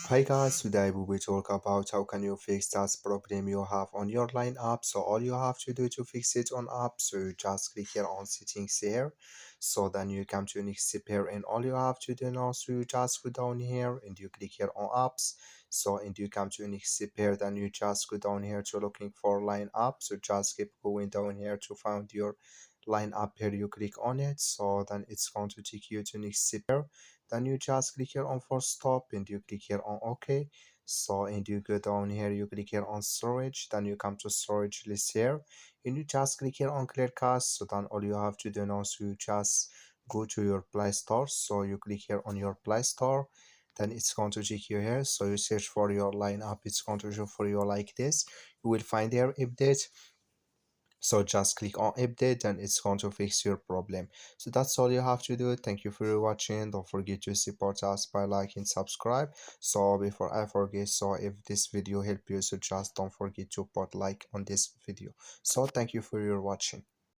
Hi guys, today we will talk about how can you fix that problem you have on your line app. So all you have to do to fix it on app, so you just click here on settings here. So then you come to next step here, and all you have to do now, so you just go down here and you click here on apps. So and you come to next step here, then you just go down here to looking for line app. So just keep going down here to find your line up here, you click on it. So then it's going to take you to next step here, then you just click here on force stop and you click here on OK. So and you go down here, you click here on storage, then you come to storage list here and you just click here on clear cache. So then all you have to do now, so you just go to your Play Store. So you click here on your Play Store, then it's going to take you here. So you search for your line app, it's going to show for you like this. You will find there update, so just click on update and it's going to fix your problem. So that's all you have to do. Thank you for watching. Don't forget to support us by liking, subscribe. So before I forget, so if this video helped you, so just don't forget to put like on this video. So thank you for your watching.